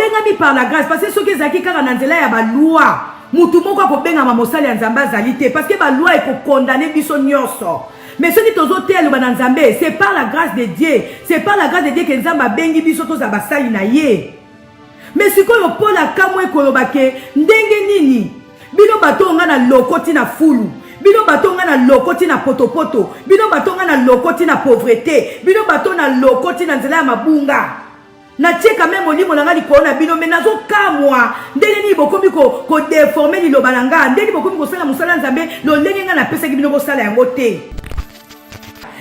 bengami par la grâce parce que ceux qui zaki kaka na nzela ya ba loi mutu moko ko benga ma mosali ya nzambe azali parce que ba loi e ko condamner biso nyonso. Mais ceux qui tozo telo ba nzambe, c'est par la grâce de Dieu, c'est par la grâce de Dieu que nzamba bengi biso to za basali na ye. Mais sikoyo pola kamwe kolobake ndenge nini bino bato nga na lokoti na fulu, bino bato nga na lokoti na potopoto, bino bato nga na lokoti na pauvreté, bino bato na lokoti na nzela ya mabunga. Na tie quand même molimo na nga likolo na bino mais nazo kamwa ndenge nini bokomi ko déformer liloba na nga, ndenge bokomi ko sala musala nzambe lo ndenge nga na pesa ki bino ko sala yango te.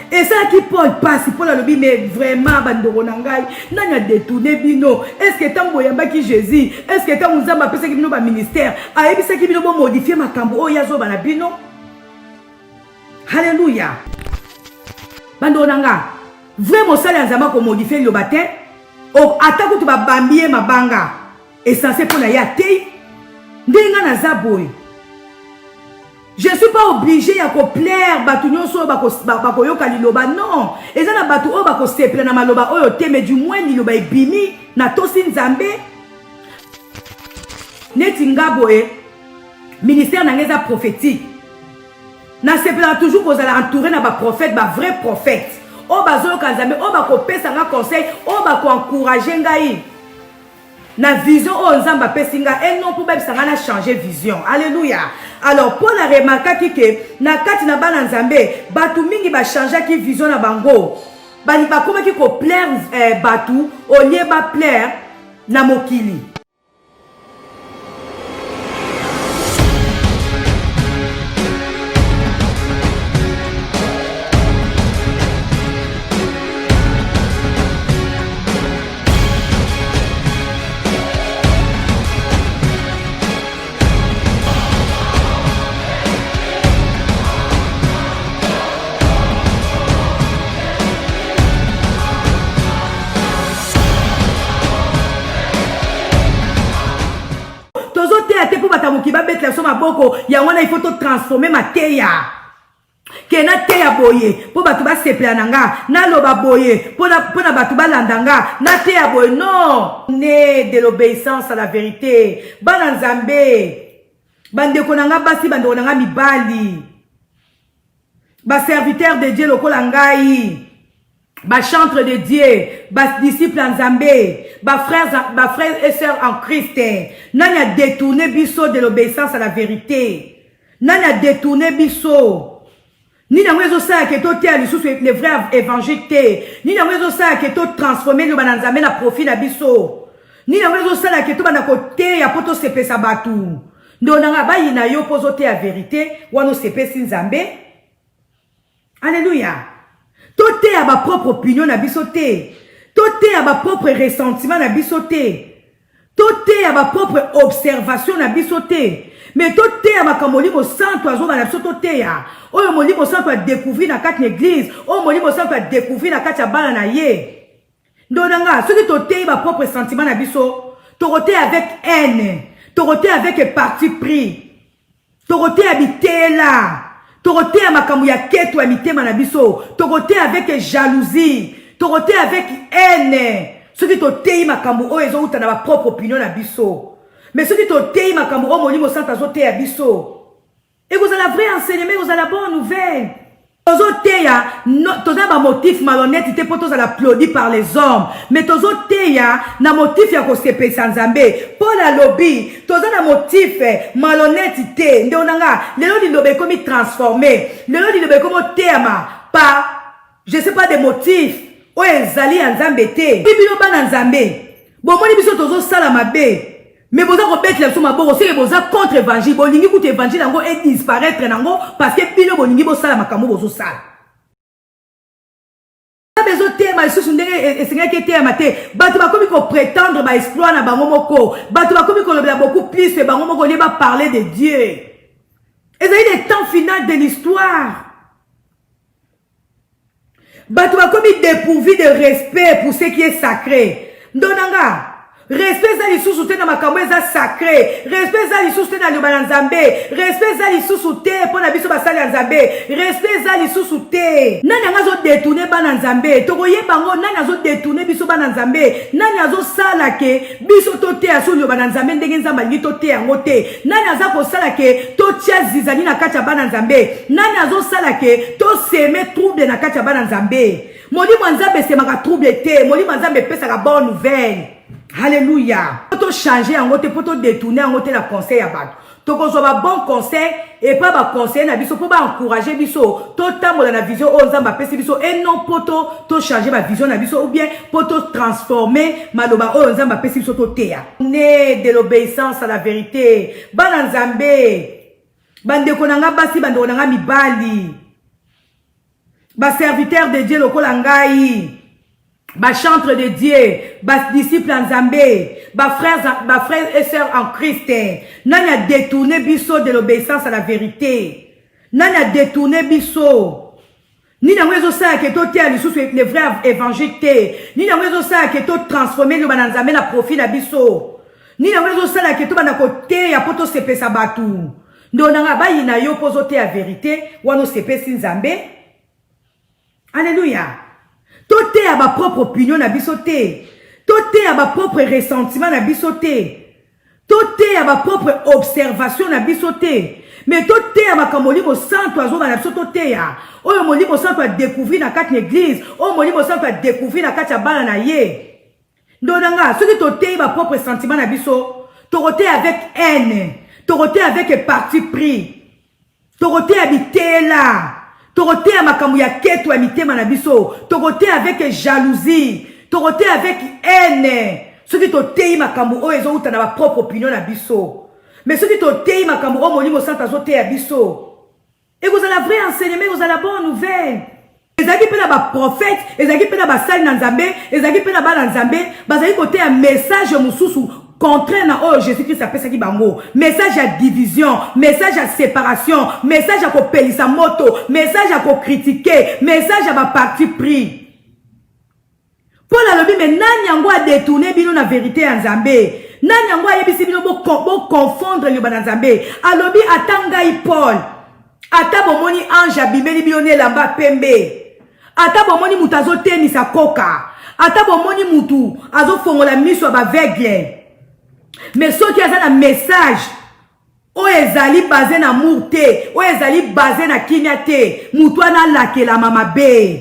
Et ça qui Paul passe, Paul a dit mais vraiment bandoro nangai, nani a détourné bino. Est-ce que tant boyamba qui Jésus, est-ce que tant nous a passé qui bino ba ministère, a ebisa qui bino modifier makambo o yazo bana bino. Alléluia. Bandoro nanga, vraiment ça les zamba ko modifier le baptême. O atako tu ba bambie mabanga. Et ça c'est pour na ya te. Ndenga na zaboy. Je ne suis pas obligé à plaire batu nyonso bako yoka liloba non. Eza na batu o bako sepela na maloba oyo te mais du moins liloba ebimi na tosi nzambe. Neti ngaboe ministère na ngeza prophétique. Na sepela toujours vous allez entourer na ba prophète, ba vrai prophète. O bazo yoka nzambe, o bako pesa nga conseil, o bako encourager ngai. Na vision o nzamba pesinga et non pour même ça na changer vision. Alléluia. Alors Paul a remarqué que na kati na bana nzambe batu mingi ba changer ki vision na bango. Bali ba koma ki ko plaire batu au lieu ba plaire na mokili. Il faut transformer ma teya. Que na teya boye. Pour batu ba sepla nanga. Na loba boye. Pour na batu ba landanga. Na teya boye. Non. Né de l'obéissance à la vérité. Bananzambe. Bandeko nanga basi bandeko nanga mibali. Ba serviteur de Dieu lokola ngai. Ba chantre de Dieu, ba disciple en Zambé, ba frères et sœurs en Christ. Nani a détourné biso de l'obéissance à la vérité. Nani a détourné biso. Ni na wezo sa ke to te ali sous le vrai évangile te. Ni na wezo sa ke to transformer le bananzambe na profit na biso. Ni na wezo sa ke to bana kote ya poto sepe sa batu. Ndonanga ba yina yo pozo te la vérité, wano sepe si Nzambe. Alléluia. Tote à ma propre opinion na bisoté. Tote à ma propre ressentiment na bisoté. Tote à ma propre observation na bisoté. Mais tote à ma kamoli mo santo azo na bisoté ya. Oyo moli mo santo a découvrir na quatre église. Oyo moli mo santo a découvrir na quatre bala na ye. Ndonanga, ceux qui tote ma propre sentiment na biso, torote avec haine, torote avec parti pris. Torote habité là. Torote à makamou ya keto ya mitema na biso. Torote avec jalousie. Torote avec haine. Ceux qui totei makamou o ezo uta na ma propre opinion na biso. Mais ceux qui totei makamou o molimo santa zote ya biso. Et vous avez la vraie enseignement, vous avez la bonne nouvelle. Tozoteya, toza ba motif malhonnête pour tous à l'applaudi par les hommes. Mais tozoteya, na motif ya kosepe sanzambe. Pour la lobby, toza na motif malhonnête te. Ndonanga, lelo di lobe komi transformé. Lelo di lobe komo tema. Pas, je sais pas des motifs. Oye zali anzambe te. Bibino ba nzambe. Bon, moni biso tozo sala mabe. Mais vous avez bête la somme bon aussi vous avez contre évangile bolingi koute évangile nango et disparaître nango parce que bino bolingi bo sala makambo bozo sala. Bezo tema isusu ndenge esenga ke tema te batu bakomi ko prétendre ba exploit na bango moko batu bakomi ko lobela beaucoup plus bango moko li ba parler de Dieu. Et ça y est le temps final de l'histoire. Batu bakomi dépourvu de respect pour ce qui est sacré. Ndonanga Respect za lisusu te na makambo eza sacré. Respect za lisusu te na liloba na Nzambe. Respect za lisusu te po na biso basali ya Nzambe. Respect za lisusu te. Nani anga zo détourner bana Nzambe? Toko yeba ngo nani azo détourner biso bana Nzambe? Nani azo sala ke biso to te aso liloba na Nzambe ndenge Nzamba lingi to te yango te? Nani aza ko sala ke to tia zizani na kati ya bana Nzambe? Nani azo sala ke to seme trouble na kati ya bana Nzambe? Molimo Nzambe semaka trouble te. Molimo Nzambe pesaka bonne nouvelle. Alléluia. Pour changer en côté, pour détourner en côté la conseil à battre. Donc on soit bon conseil et pas ba conseil na biso pour encourager biso. Tout temps dans la vision on zamba pesi biso et non pour to changer ma vision na biso ou bien pour to transformer maloba on zamba pesi biso to teya. Né de l'obéissance à la vérité. Bana Nzambe. Bande konanga basi bande konanga mibali. Ba serviteur de Dieu lokola ngai. Ba chantre de Dieu, ba disciple en Zambé, ba frères et sœurs en Christ. Nani a détourné biso de l'obéissance à la vérité. Nani a détourné biso. Ni na wezo sa ke to tia lisusu les vrais évangéliques. Ni na wezo sa ke to transformer le bananzambe na profit na biso. Ni na wezo sa ke to bana kote ya poto sepe sabatu. Ndonanga ba yina yo pozo te la vérité, wano sepe si Nzambe. Alléluia. Tout est à ma propre opinion na bisoté. Tout est à ma propre ressentiment na bisoté. Tout est à ma propre observation na bisoté. Mais tout est à ma kamolimo santo azo na bisoté ya. Oyo molimo santo a découvrir na kati l'église. Oyo molimo santo a découvrir na kati ya bana na ye. Ndonanga, ce qui toté ma propre sentiment na biso, toroté avec haine, toroté avec parti pris. Toroté habité là. Toroté à makamou ya keto ya mitema na biso. Toroté avec jalousie. Toroté avec haine. Ce qui totei makamou o ezo uta na ma propre opinion na biso. Mais ce qui totei makamou o molimo santa zote ya biso. Et vous avez la vraie enseignement, vous avez la bonne nouvelle. Ezaki pe na ba prophète, ezaki pe na ba sali na Nzambe, ezaki pe na ba na Nzambe, bazali côté un message mususu contraire na oh Jésus-Christ appelle qui bango, message à division, message à séparation, message à kopelisa moto, message à critiquer, message à ba parti pris. Paul a lobi mais nani yango a détourné bino na vérité en Nzambe. Nani yango a yebisi bino bo confondre yo ba na Nzambe. A lobi atangai Paul. Ata bomoni ange abimeli bino ne lamba pembe. Ata bomoni mutu azo tenisa koka. Ata bomoni mutu azo fongola miso ba aveugle. Mais ce qui a un message, o ezali basé na amour te, o ezali basé na kimia te, mutuana lake la mama be.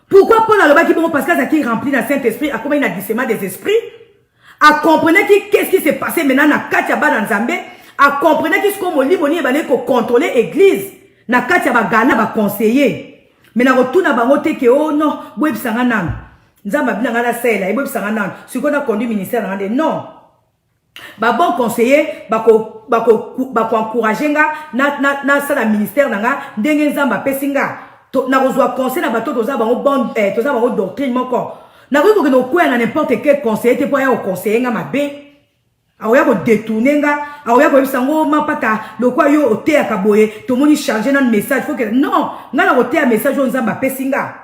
Pourquoi Paul a le bas qui parce que ça qui remplit dans Saint-Esprit, a combien il a discernement des esprits, a comprenez qu'est-ce qui s'est passé maintenant na katia ba dans Nzambe, a comprenez qu'est-ce qu'on moli moni e balé ko contrôler église, na katia ba gana ba conseiller. Mais na retourna ba ngote ke oh non, boeb sanga nan. Nzamba bila ngana sela, e boeb sanga nan. Ce qu'on a conduit ministère ngande non. Ba bon conseiller bako encourager nga na sala ministère nanga ndenge Nzamba pesinga to na kozwa conseil na bato toza bango bon toza bango doctrine moko na ko no kwa na n'importe quel conseiller te po ya conseiller nga mabe aoya ko détourner nga aoya ko bisango mapata lokwa yo ote ya kaboye to moni changer na message faut que non nga na ote ya message o Nzamba pesinga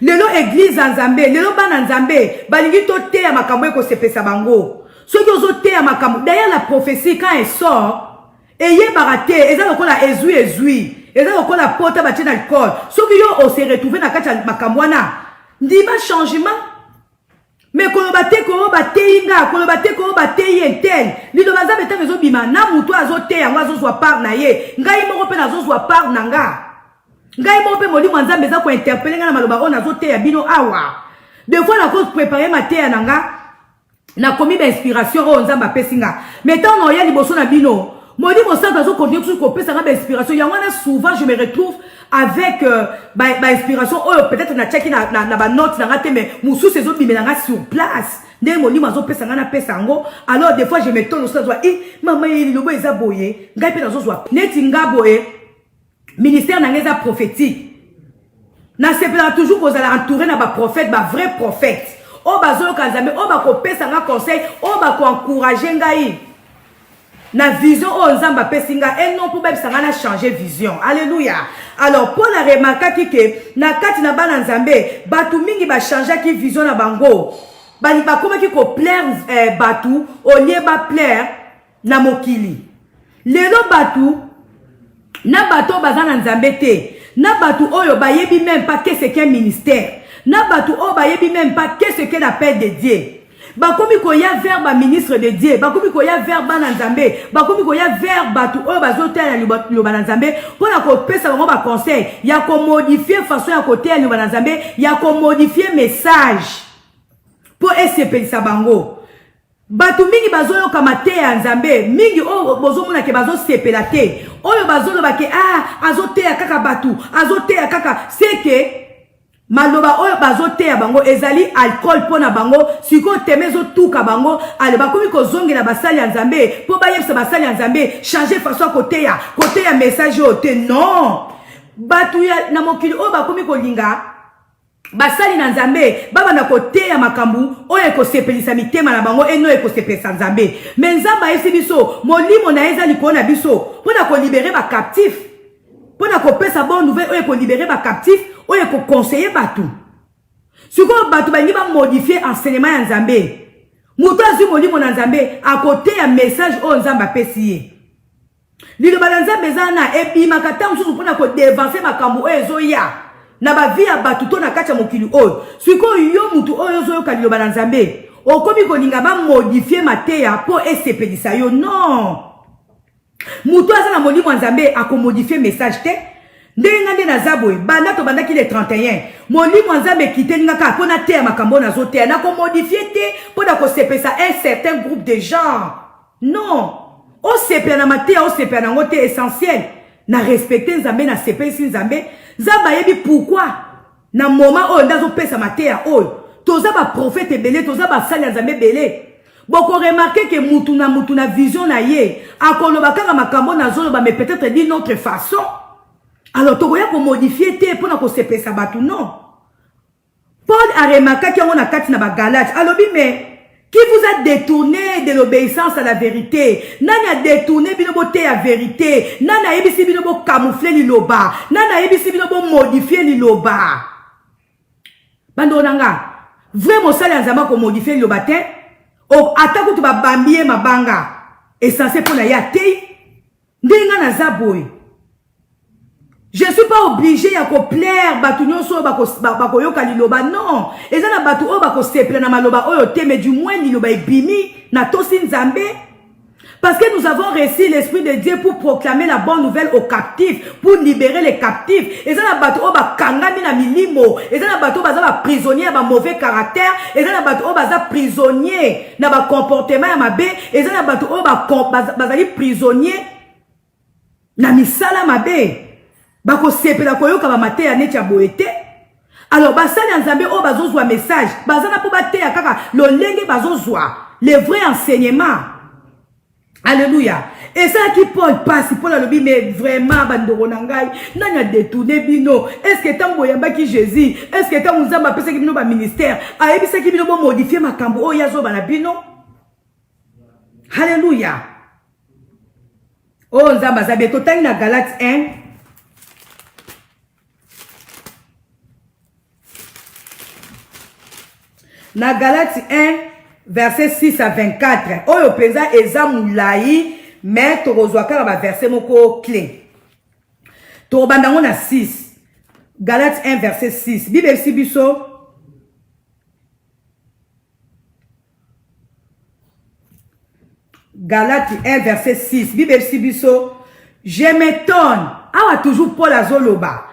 lelo église Nzambe lelo bana Nzambe balingi to te ya makambo ko sepesa bango. Ceux qui ont été à ma cam, d'ailleurs la prophétie quand elle sort, et y est baraté, et ça encore la ezui, et ça encore la porte à battre dans le corps. Ceux qui ont se retrouvé dans la ma camouana, dit ma changement. Mais qu'on batte qu'on batte inga, qu'on batte qu'on batte yentel. L'île de Maza beta rezo bima, na muto azote ya wazo soit par naye, ngai mo pe nazo soit par nanga. Ngai mo pe moli mwanza meza ko interpeller na maloba on azote ya bino awa. Des fois la cause préparer ma terre nanga. Na komi ba inspiration o Nzamba pesinga. Mais tant on y a liboso na bino, modi mo santa zo continue toujours ko pesa ba inspiration. Ya wana souvent je me retrouve avec ba inspiration oh peut-être na check na ba note na ngate mais musu ces autres bimelanga sur place. Ndé moli mazo pesa ngana pesa ngo. Alors des fois je me tourne au sens maman il lobo eza boye, ngai pe nazo zwa. Neti ngaboye ministère na ngeza prophétique. Na sepela toujours ko za entourer na ba prophète, ba vrai prophète. O bazolo kanzambe, o bako pesa nga conseil, o bako encourager ngai. Na vision o Nzamba pesinga, et non pour même ça na changer vision. Alléluia. Alors Paul a remarqué que na kati na bana Nzambe, batu mingi ba changer ki vision na bango. Comment qui plaire Batou, au lieu de plaire na mokili. Lelo Batou, na Batou bazana nzambete, na Batou oyo bayebi même pas qu'est-ce qu'un ministère, na Batou oyo bayebi même pas qu'est-ce qu'un appel de Dieu. Bakomi koya vers ba ministre de Dieu, bakomi koya vers bana nzambe, bakomi koya vers Batou oyo bazotela loba na nzambe, pona ko pesa bango ba conseil, ya ko modifier façon ya côté ya loba na nzambe, ya ko modifier message. Pour SCP Sabango. Batu mingi bazoyo kamate ya nzambe, mingi o bozo mona ke bazo sepela te. Oyo bazolo ba ke azote ya kaka batu, azote ya kaka c'est que maloba oyo bazote ya bango ezali alcool pona bango, siko temezo tuka bango, ale bakomi ko zongela basali ya nzambe, po bayebisa basali ya nzambe, changer façon côté ya message o te non. Batu ya na mokili o bakomi ko linga basali na nzambe baba na kote ya makambu oyo ekosepelisa mitema na bango eno ekosepelisa nzambe me nzamba esi biso molimo na eza likolo na biso mpona kolibere bacaptif mpona kopesa bonne nouvelle oyo ekolibere bacaptif oyo ekokonseye bato sikoyo bato balingi bamodifie enseignement ya nzambe moto azwi molimo na nzambe akote ya message oyo nzambe apesi ye liloba na nzambe eza na ebimaka ntango mosusu mpona kodevanse makambo oyo ezoya na ba via batuto na kacha mokili oyo siko yo mutu oyo zo yoka liloba na nzambe okomi kolinga ba modifier mateya po esepelisa yo non mutu aza na molimo nzambe akomodifier message te ndenga nde na zaboy banda to bandaki le 31 molimo nzambe kitelinga ka pona te makambo na zote na ko modifier te pona ko sepesa un certain groupe de gens non o sepela na mateya o sepela na ngote essentiel na respecter nzambe na sepesi nzambe Zaba yebi pourquoi na moment oyo ndazo pesa mateya oyo toza ba prophète belé toza ba sali nzambe belé boko remarquer que mutu na vision na ye akoloba kaka makambo na zoloba mais peut-être d'une autre façon alors tokoya ko modifier te pona ko sepesa batu non Paul a remarqué qu'il y a na kati na ba Galate alobi mais qui vous a détourné de l'obéissance à la vérité? Nani a détourné binobote à vérité? Nani a ebisi binobo camoufler liloba? Nani a ebisi binobo modifier liloba? Bando nanga, vraiment ça les nzamba ko modifier liloba te? O atako tu ba bambie mabanga. Essentiel pour na ya te. Ndenga na zaboy. Je ne suis pas obligé à plaire batu nyonso bako yoka liloba non. Eza na batu o bako seple na maloba oyo te mais du moins liloba ebimi na tosi nzambe. Parce que nous avons reçu l'esprit de Dieu pour proclamer la bonne nouvelle aux captifs, pour libérer les captifs. Eza na batu o bakangami na milimo, eza na batu baza ba prisonnier ba mauvais caractère, eza na batu o baza prisonnier na ba comportement ya mabe, eza na batu o bazali prisonnier na misala mabe. Bako sepela koyoka ba mateya neti ya boete. Alors basali nzambe o bazozwa message, bazana po bateya kaka lolenge bazozwa le vrai enseignement. Alléluia. Et ça qui Paul passe pour la lobby mais vraiment bandoro nangai nanya détourné bino. Est-ce que tant boyamba ki Jésus, est-ce que tant nzamba pesa ki bino ba ministère, a ebisa ki bino bo modifier makambo o yazo ba na bino. Alléluia. Oh nzamba zabe totali na Galates 1 na Galates 1, verset 6 à 24. Oyo penza eza moulayi, mais torozwaka ba verset moko clé. Torobandango na 6. Galates 1, verset 6. Bible si biso. Galates 1, verset 6. Bible si biso. Je m'étonne. Awa toujours Paul azoloba.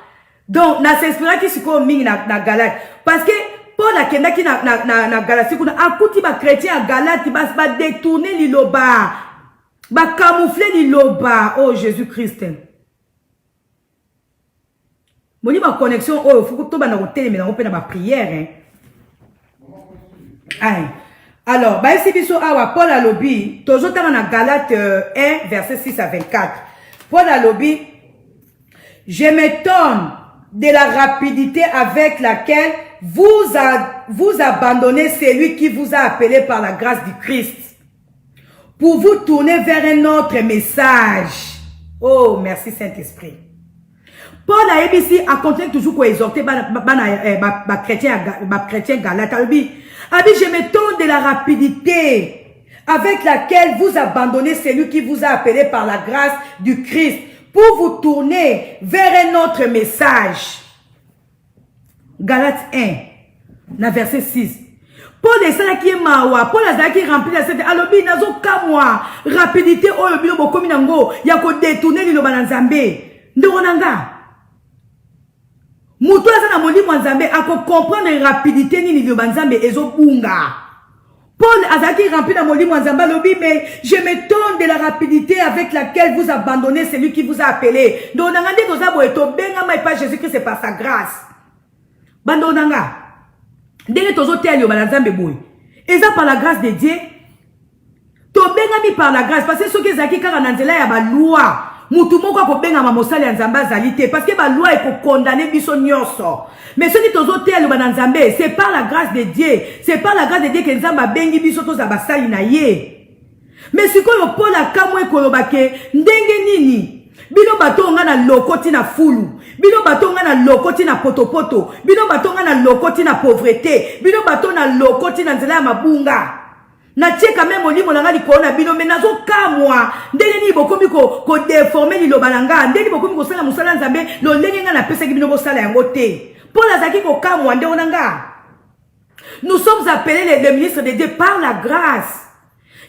Donc, na s'inspira ki siko mingi na Galates. Parce que Paul a kendaki na Galati kuna akuti ba chrétien à Galati ba détourner liloba ba camoufler liloba oh Jésus-Christ. Moni ma connexion oh faut que to ba na kotelemela na ko na ba prière hein. Alors ba esi biso awa Paul a lobi tozotanga na Galate 1 verset 6 à 24. Paul a lobi je m'étonne de la rapidité avec laquelle vous abandonnez celui qui vous a appelé par la grâce du Christ pour vous tourner vers un autre message. Oh, merci Saint-Esprit. Paul a ici a continué toujours pour exhorter chrétien Galate. Abi, je m'étonne de la rapidité avec laquelle vous abandonnez celui qui vous a appelé par la grâce du Christ pour vous tourner vers un autre message. Galates 1, verset 6. Paul est là qui est mawa, Paul est là qui est rempli de cette alobi nazo kamwa rapidité oyo bilo bokomi nango ya ko détourner lilo banzambe. Ndonanga. Muto azana molimo nzambe ako comprendre rapidité ni lilo banzambe ezo bunga. Paul a qui rempli dans molimo nzambe alobi mais je m'étonne de la rapidité avec laquelle vous abandonnez celui qui vous a appelé. Ndonanga ndi tozabo eto benga mai pa Jésus Christ c'est par sa grâce. Bandonanga. Dès tozo telio banzambe boy. Et ça par la grâce de Dieu. To bengami par la grâce parce que ceux qui zaki kaka nanzela ya ba loi. Mutu moko ko benga ma mosali ya nzamba zalité parce que ba loi est pour condamner biso nyonso. Mais ceux qui tozo telio banzambe c'est par la grâce de Dieu. C'est par la grâce de Dieu que nzamba bengi biso to za basali na ye. Mais sikoyo Paul akamwe kolobake ndenge nini? Bino batonga na lokoti na fulu. Bino batonga na lokoti na potopoto. Bino batonga na lokoti na pauvreté. Bino batonga na lokoti na nzela ya mabunga. Na tcheka même olimo nanga likona bino menazo kamwa. Ndenge ni bokomi ko déformer liloba nanga. Ndenge bokomi ko sala musala nzambe lo ndenge nga na pesa ki bino bo sala yango te. Paul azaki ko kamwa ndenge nanga. Nous sommes appelés les ministres de Dieu par la grâce.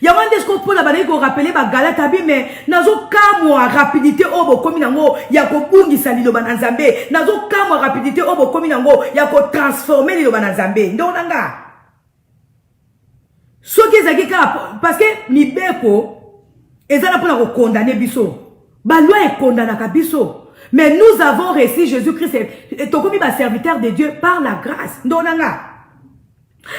Yawande ce qu'on peut la balayer qu'on rappelle ba Galatabi mais nazo kamwa rapidité obo komi nango ya ko bungisa liloba na nzambe nazo kamwa rapidité obo komi nango ya ko transformer liloba na nzambe ndonanga soki ezaki ka parce que mibeko ezala pona ko condamner biso ba loi e condamnaka biso mais nous avons reçu Jésus-Christ et tokomi ba serviteur de Dieu par la grâce ndonanga.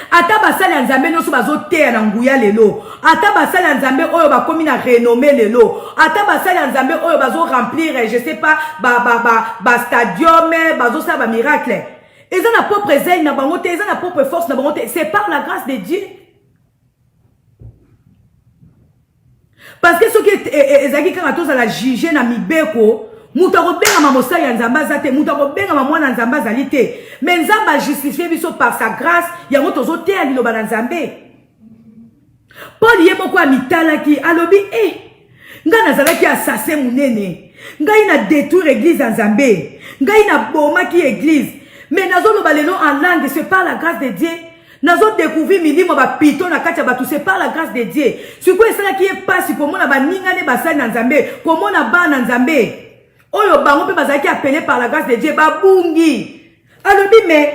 Ata basali nzambe noso bazoteya na nguya lelo. Ata basali nzambe oyo bakomi na renommé lelo. Ata basali nzambe oyo bazo remplir je sais pas ba stadium bazo sa ba miracle. Ils ont la propre zèle na bango te, ils ont la propre force na bango te. C'est par la grâce de Dieu. Parce que ceux qui ezaki kanga toza la juger na mibeko muta ko benga mamosali ya nzamba zate muta ko benga mwana nzamba zalité mais nzamba justifié biso par sa grâce yango tozo te liloba na nzambe. Paul yebo kwa mitala ki alobi nga nazalaki assassin munene ngai na détruire église ya nzambe ngai na boma ki église mais nazo loba lelo en langue c'est par la grâce de Dieu. Nazo découvrir milimo ba pito na katia ba tout c'est par la grâce de Dieu. Ce quoi ça qui est pas si komona ba ningane basali na nzambe komona ba na nzambe. Oyo bango pe bazaki appelé par la grâce de Dieu babungi. Alobi mais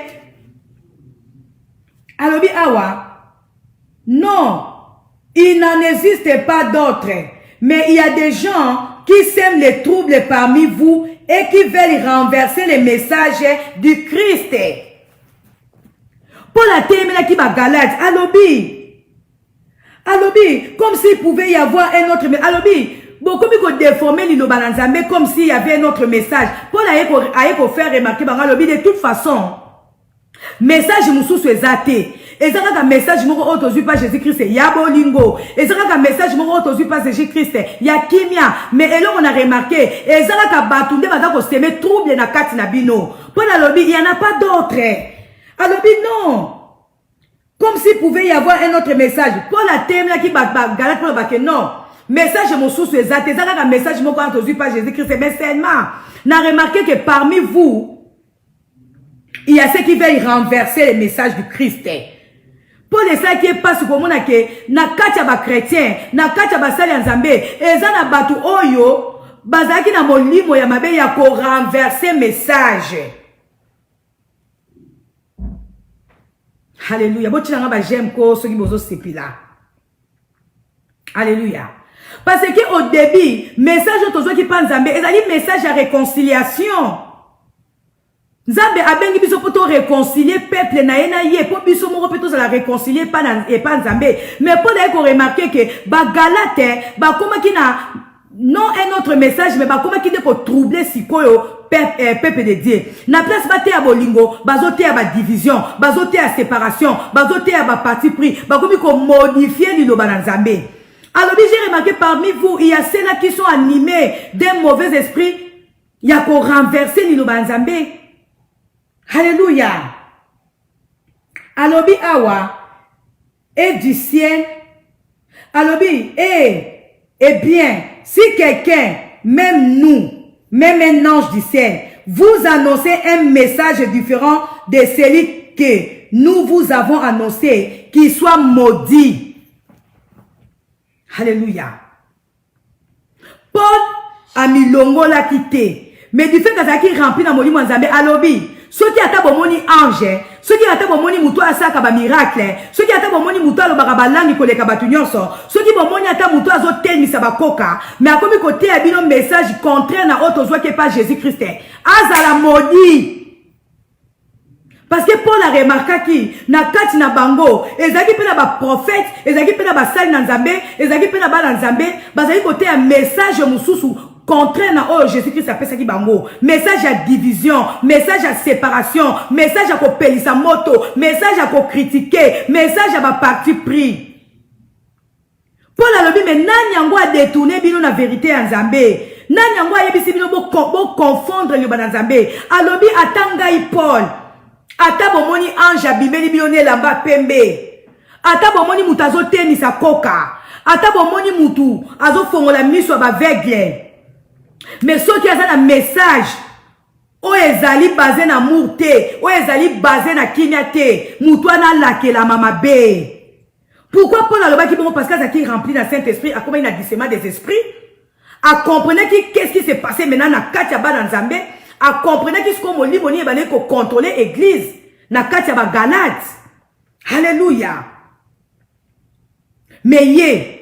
alobi awa non, il n'en existe pas d'autres, mais il y a des gens qui sèment les troubles parmi vous et qui veulent renverser les messages du Christ. Paul a terminé qui va Galate alobi comme s'il pouvait y avoir un autre alobi beaucoup de déformer l'Iloba Nzambe comme s'il y avait un autre message. Paul a faire remarquer de toute façon. Message moussousou ezate. Et ça un message moko autozu pas Jésus-Christ ya bolingo. Et ça un message moko autozu pas Jésus-Christ ya kimia. Mais là on a remarqué et ça ka batunde baza ko semer trouble na kati na bino. Paul alobi il y en a pas d'autre. Alobi non. Comme s'il pouvait y avoir un autre message. Paul a terminé qui Galate pour le non. Message mon sous exact, c'est un message mon quand on pas Jésus-Christ, mais seulement n'a remarqué que parmi vous il y a ceux qui veulent renverser les messages du Christ. Pour les ça qui est pas ce qu'on a que na katia ba chrétien, na katia ba sali nzambe, ezana batu oyo bazaki na molimo ya mabe ya ko renverser message. Alléluia. Bon tu n'as pas j'aime ko ceux qui bozo sepila. Alléluia. Parce que au début, message autozo qui pense Nzambe, ezali message à réconciliation. Nzambe abengi biso poto réconcilier peuple na ye po biso moko poto za la réconcilier pas Nzambe. Mais pour d'ailleurs qu'on remarque que ba Galate ba koma ki na non un autre message mais ba koma ki de ko troubler sikoyo peuple de Dieu. Na place ba te ya bolingo, bazote ya ba division, bazote ya séparation, bazote ya ba parti pris, ba komi ko modifier liloba na Nzambe. Alors, j'ai remarqué parmi vous, il y a ceux-là qui sont animés d'un mauvais esprit. Il y a qu'on renverser l'Iloba Nzambe. Alléluia. Alobi awa, et du ciel. Alobi, eh bien, si quelqu'un, même nous, même un ange du ciel, vous annoncez un message différent de celui que nous vous avons annoncé, qu'il soit maudit. Alléluia. Paul a mis longo la quitté. Mais du fait que ça rempli dans mon Nzambe, alobi, ceux qui attendent mon ange, ceux qui attendent mon moutou à ça kaba miracle, ceux qui attendent mon moutou à l'obarabalangi ko le kabatunyoso, ceux qui mon attendent moutou à zotel misabakoka, mais à comme côté a un message contraire na autre soit que pas Jésus-Christ. Azala maudit. Parce que Paul a remarqué qui na kati na bango, ezaki pe na ba prophète, ezaki pe na ba sali na Nzambe, ezaki pe na ba na Nzambe, bazali côté un message mususu contraire na oh Jésus-Christ appelle ça qui bango, message à division, message à séparation, message à ko pelisa moto, message à ko critiquer, message à ba parti pris. Paul a lobi mais nani yango a détourné bino na vérité en Nzambe. Nani yango a yebisi bino bo confondre yo ba na Nzambe. A lobi atanga i Paul. Ata bomoni ange abimeli biyone lamba pembe. Ata bomoni mutu azo tenisa koka. Ata bomoni mutu azo fongola miso aveugle. Mais ce qui a un message, o ezali basé na amour te, o ezali basé na kimia te, mutu ana lake la mama be. Pourquoi Paul a lobaki bon parce que qui rempli dans Saint-Esprit, a comment il a discernement des esprits, a comprenait qu'est-ce qui s'est passé maintenant na katia ba dans Nzambe. A comprenez qu'est-ce qu'on lit boni ebane ko contrôler église na kati ba Galate. Alléluia. Mais ye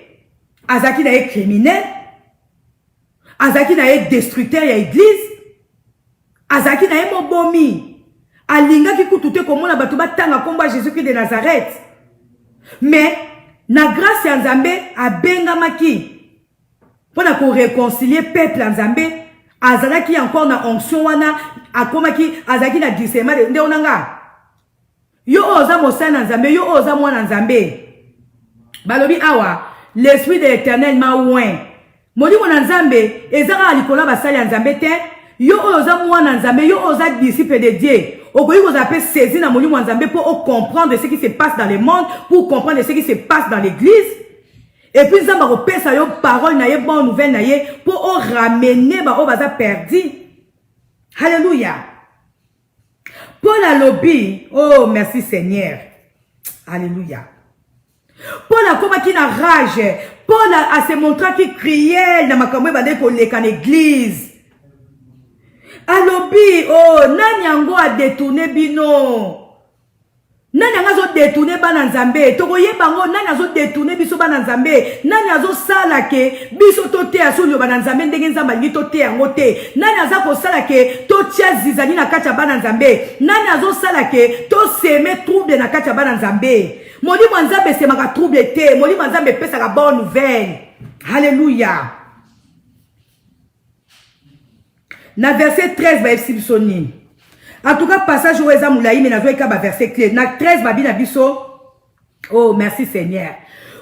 azaki na ye criminel, azaki na ye destructeur ya église, azaki na ye mobomi, alinga ki kutute komona batu batanga komba Jésus-Christ de Nazareth. Mais na grâce ya Nzambe abengamaki pona ko réconcilier peuple ya Nzambe. Azalaki encore na onction wana akomaki azaki na discernement de nde onanga yo oza mosana Nzambe yo oza mwana Nzambe balobi awa l'esprit de l'Éternel m'a oint modi mwana Nzambe ezaka likola basali ya Nzambe te yo oza mwana Nzambe yo oza disciple de Dieu okoyi ko zape saisir na modi mwana Nzambe pour comprendre ce qui se passe dans le monde, pour comprendre ce qui se passe dans l'église. Et puis, ça va repasser yo parole na ye bonne nouvelle na ye pour ramener ba o baza perdu. Alléluia. Paul a lobby. Oh, merci Seigneur. Alléluia. Paul a comme qui na rage. Paul a se montré qui criait dans ma caméra bande ko leka l'église. A lobby. Oh, nani yango a détourné bino. Nani azo détourner bana Nzambe toko yebango nani azo détourner biso bana Nzambe nani azo sala ke biso to te aso yo bana Nzambe ndenge Nzamba ngi to te yango te nani aza ko sala ke to tia zizani na kati ya bana Nzambe nani azo sala ke to seme trouble na kati ya bana Nzambe moli Nzambe semaka trouble te moli Nzambe pesa ka bonne nouvelle. Alléluia. Na verset 13 ba Sibsoni. En tout cas, passage où Eza Moulaï, mais n'a pas verset clé. Na 13, Babi Nabiso. Oh, merci Seigneur.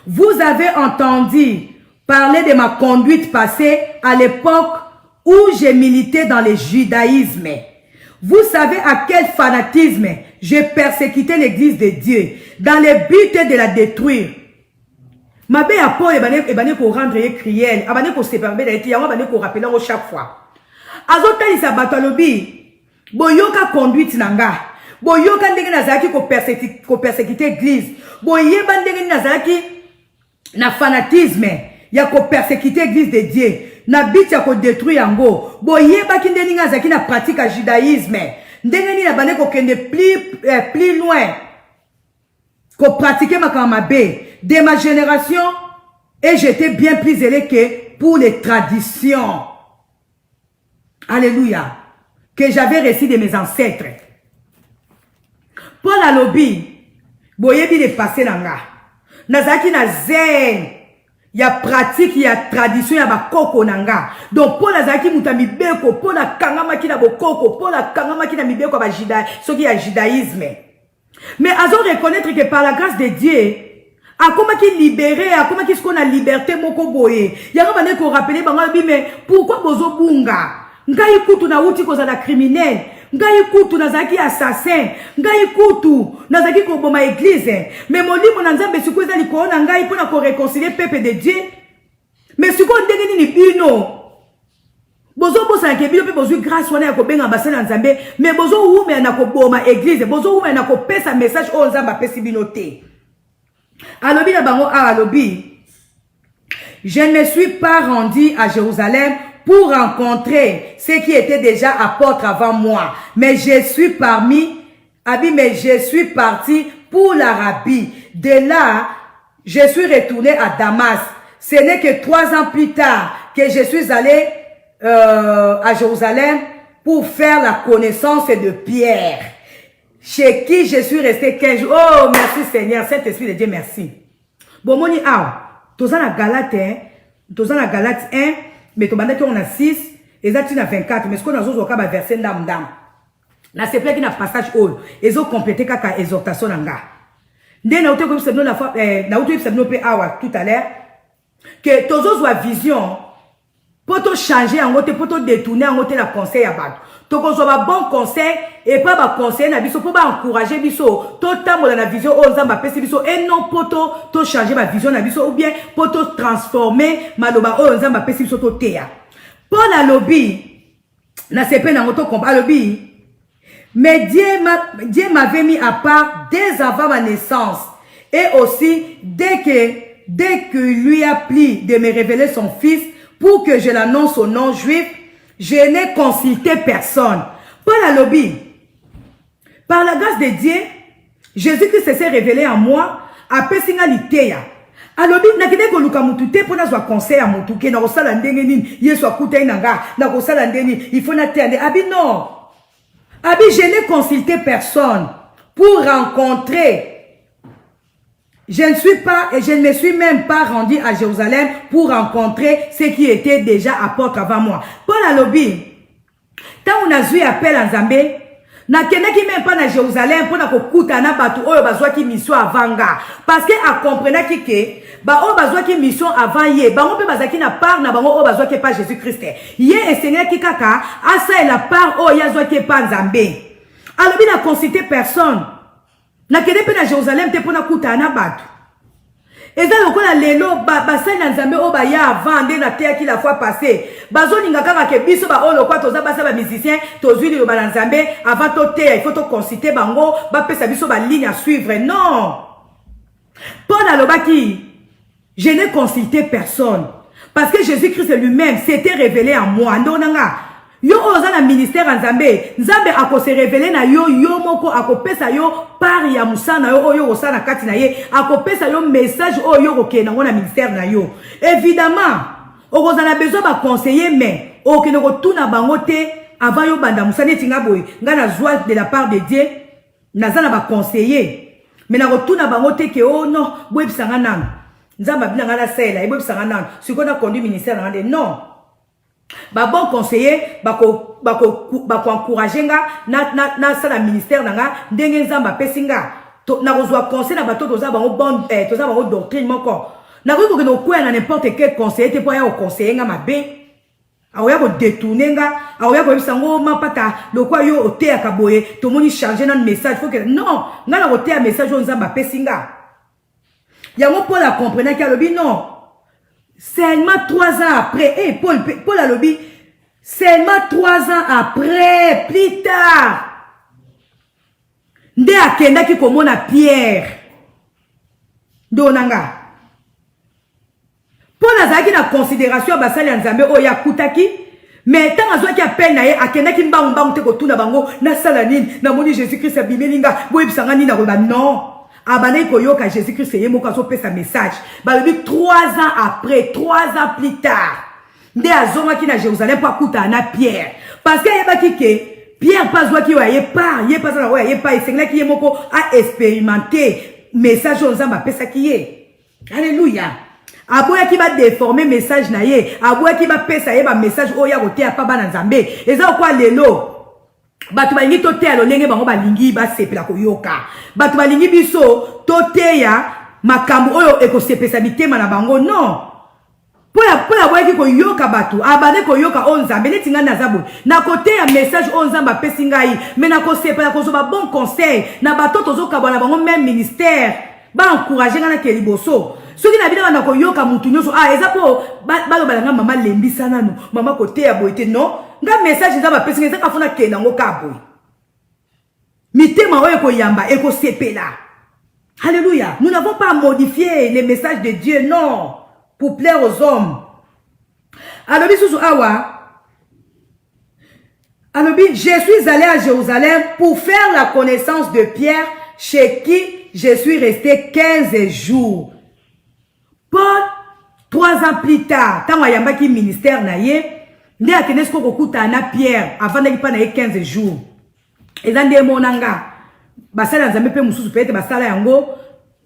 Vous avez entendu parler de ma conduite passée à l'époque où j'ai milité dans le judaïsme. Vous savez à quel fanatisme j'ai persécuté l'église de Dieu dans le but de la détruire. Ma bé a Paul ebane ko rendre criel, abane ko séparer d'être yango abane ko rappeler chaque fois. Azota isa batalobi. Boyoka conduite nanga. Boyoka ndenge nazaki ko persécuter église. Boyeba ndenge nazaki na fanatisme ya ko persécuter église de Dieu. Na bit ya ko détruire yango. Boyeba ki ndenge nazaki na pratique à judaïsme. Ndenge ni na bane ko kende plus loin. Ko pratiquer makamabé de ma génération et j'étais bien plus zélé que pour les traditions. Alléluia. Que j'avais reçu de mes ancêtres. Paul a lobby, boyebi de passer nanga. Nazaki na zen, ya pratique, ya tradition, ya bakoko nanga. Donc Paul azaki mutami beko, Paul a kangama ki na bokoko, Paul a kangama ki na mibeko ba judaïsme, ce qui est judaïsme. Mais azon reconnaître que par la grâce de Dieu, a comment qui libéré, a comment qui ce qu'on a liberté moko boye. Yanga bane ko rappeler bango mais pourquoi bozo bunga? Ngai kutu na uti koza na criminel. ngai kutu nazaki assassin, ngai kutu nazaki koboma église, mais molimo na nzambe siko ezali koona ngai mpona ko réconcilier peuple de Dieu. Mais siko ndenge nini bino bozo bosa ke bino pe bozo grâce wana ya kobenga basana nzambe, mais bozo wume na koboma église, bozo wume na kopesa message o nzamba pesi bino te. Alobi na bango alobi, je ne me suis pas rendu à Jérusalem pour rencontrer ceux qui étaient déjà apôtres avant moi, mais je suis parti pour l'Arabie. De là, je suis retourné à Damas. Ce n'est que 3 ans plus tard que je suis allé à Jérusalem pour faire la connaissance de Pierre, chez qui je suis resté 15 jours. Oh, merci Seigneur, Saint-Esprit de Dieu, merci. Bon, moni, toza na Galate 1, mais to bandaki on a 6, ezati na 24, mais ce qu'on a zozo ka ba verset ndam. Na se plaît na passage all, ezo compléter kaka exhortation nanga. Nde na uté ko bisabno la fois na uté bisabno pe awa tout à l'heure que tozo zo vision poto changer en côté poto détourner en côté la conseil à battre. To ko zo ba bon conseil et pas ba conseil na biso po ba encourager biso to tamola na vision o nzamba pesi biso et non poto to changer ma vision na biso ou bien poto transformer maloba o nzamba pesi biso to teya. Paul alobi na sepe na moto combat alobi, mais Dieu m'avait mis à part dès avant ma naissance et aussi dès que lui a plu de me révéler son fils pour que je l'annonce au nom juif, je n'ai consulté personne. Paul alobi, par la grâce de Dieu, Jésus-Christ s'est révélé en moi, après singa liteya. Alobi, nakide ko luka mutu te pona zwa conseil à mutu ke na ko sala ndenge nini, yesu akuta inanga, na ko sala ndenge, il faut na tende. Abi non. Abi, je n'ai consulté personne pour rencontrer. Je ne me suis même pas rendu à Jérusalem pour rencontrer ceux qui étaient déjà apôtres avant moi. Paul alobi, tant on a vu appel en Zambé, na kenaki même pas na Jérusalem pour na kokuta na batu oyo bazwa ki mission avanga, parce que a comprena ki ke ba o bazwa ki mission avant ye, ba on peut bazaki na part na bango o bazwa ki pas Jésus-Christ. Ye enseigné ki kaka asa et la part o yazwa ki pas Nzambe. Alobi na consulter personne. Na kede pe na Jérusalem te pona kuta na batu. Eza lokola lelo basali na Nzambe o ba ya avant nde na te ki la fois passée. Bazo ninga kaka ke biso ba o lokwa toza basa ba musicien tozuli lo ba na Nzambe avant to te il faut to consulter bango ba pesa biso ba ligne à suivre. Non. Paul alobaki, je n'ai consulté personne parce que Jésus-Christ lui-même s'était révélé en moi. Ndonanga yo oza na ministère Nzambe, Nzambe ako se révéler na yo moko ako pesa yo par ya musana yo oyo osana kati na ye, ako pesa yo message oyo oke na ngona ministère na yo. Évidemment, okoza na besoin ba conseiller mais okene ko tuna bango te avant yo banda musana etinga boy. Ngana joie de la part de Dieu, nazana ba conseiller. Mais na ko tuna bango te ke oh non, boy bisanga nang. Nzamba bina ngana sela, boy bisanga nang. Siko na conduit ministère na non. Ba bon conseiller bako encourager nga na sala ministère nga ndenge nzamba pesinga to na kozwa conseil na bato toza bango bon toza bango doctrine moko na ko no kwa na n'importe quel conseiller te po ya conseiller nga mabe aoya ko détourner nga aoya ko bisango mapata lokwa yo ote ya kaboye to moni changer na message faut que non nga na ote ya message o nzamba pesinga yango Paul a comprendre que alobi non. Seulement 3 ans après, Paul a lobby, seulement 3 ans après, plus tard, nde akenda ki komona Pierre. Donanga. Paul azaki na considération basali ya Nzambe oya kutaki, mais tant azwa ki appel na ye akenda ki mbang te ko tuna bango na sala nini, na moni Jésus-Christ abimelinga, boye bisanga nini na koba non. Abane koyoka Jésus-Christ c'est yemo kaso pe sa message. Ba lebi 3 ans après, 3 ans plus tard. Nde azoma ki na Jérusalem pour kuta na Pierre. Parce que yeba ki ke Pierre pas zwa ki wa ye pas na wa ye pas sengla ki yemo ko a expérimenter message on zamba pesa ki ye. Alléluia. Aboya ki ba déformer message na ye, aboya ki ba pesa ye ba message oya kote ya pa bana Nzambe. Eza kwa lelo batu balingi toteya lolenge bango balingi basepela koyoka. Batu balingi biso toteya makambo oyo ekosepesa bitema na bango non. Poya boyaki koyoka batu, abane koyoka onzambe, neti nga nazabu. Na kote ya message onzamba pesi ngai, mais na kosepela kozoba bon conseil, na bato tozoka bana bango même ministère, ba encourager nga na keliboso. Soki na bina na koyoka mutu nyoso, eza po balo balanga mama lembisa nanu, mama kote ya boyete non, nga message nzamba pesi nga ezaka fona kenda ngo kaboy. Mitema oyo koyamba eko sepela. Alléluia. Nous n'avons pas modifié les messages de Dieu, non, pour plaire aux hommes. Alors, je suis allé à Jérusalem pour faire la connaissance de Pierre, chez qui je suis resté 15 jours. Paul, 3 ans plus tard, tant qu'il y a un ministère, il y a un Pierre, avant qu'il n'y ait 15 jours. Et dans des monanga, basala nzambe pe mususu pe te basala yango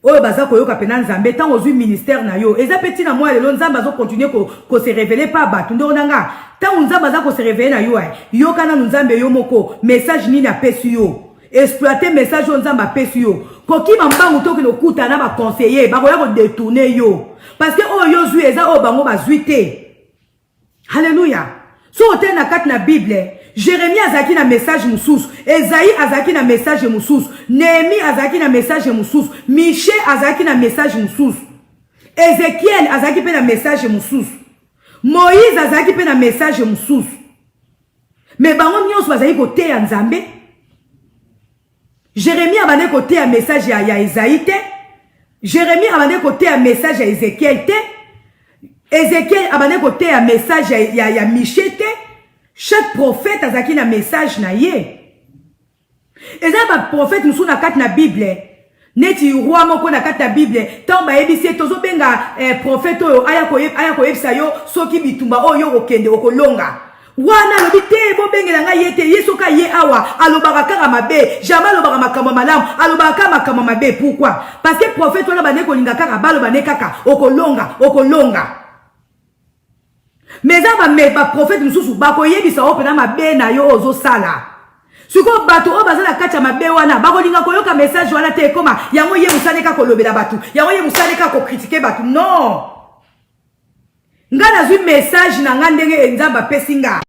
oyo baza koyoka pena nzambe tant aux ministère na yo eza petit na moi lelo nzambe azo continuer ko se révéler pas batu ndonanga tant nzambe aza ko se révéler na yo yo kana nzambe yo moko message nini apesi yo exploiter message nzambe apesi yo koki mambangu to kino kuta na ba conseiller ba koya ko détourner yo parce que oyo zui eza o bango bazuite. Alléluia. So ote na kat na Bible Jérémie azaki na message mususu, Esaïe azaki na message mususu, Néhémie azaki na message mususu, Michée azaki na message mususu, Ézéchiel azaki pe na message mususu, Moïse azaki pe na message mususu. Mais bango nyonso bazaki kote ya Nzambe. Jérémie abane kote ya message ya Esaïe te, Jérémie abane kote ya message ya Ézéchiel te, Ézéchiel abane kote ya message ya Michée te. Chaque prophète a zaki na message na ye. Et ça, ba prophète nous na kat na Bible. Neti roi moko na kat na Bible. Tant ba ebisi tozo benga prophète oyo aya ko yebisa yo soki bitumba oyo okende okolonga. Wana lobi te bo bengela nga yete yeso ka ye awa alobaka kaka mabe, jamais alobaka makambo malamu, alobaka makambo mabe. Pourquoi? Parce que prophète wana bane ko linga kaka baloba ne kaka okolonga. Mais ça va prophète mususu bako yebisa opena mabe na yo ozo sala. Suko batu o bazala kacha mabe wana bako linga koyoka message wana te koma yango ye musaleka ko lobela batu. Yango ye musaleka ko critiquer batu. Non. Nga na zui message na nga ndenge nzamba pesinga.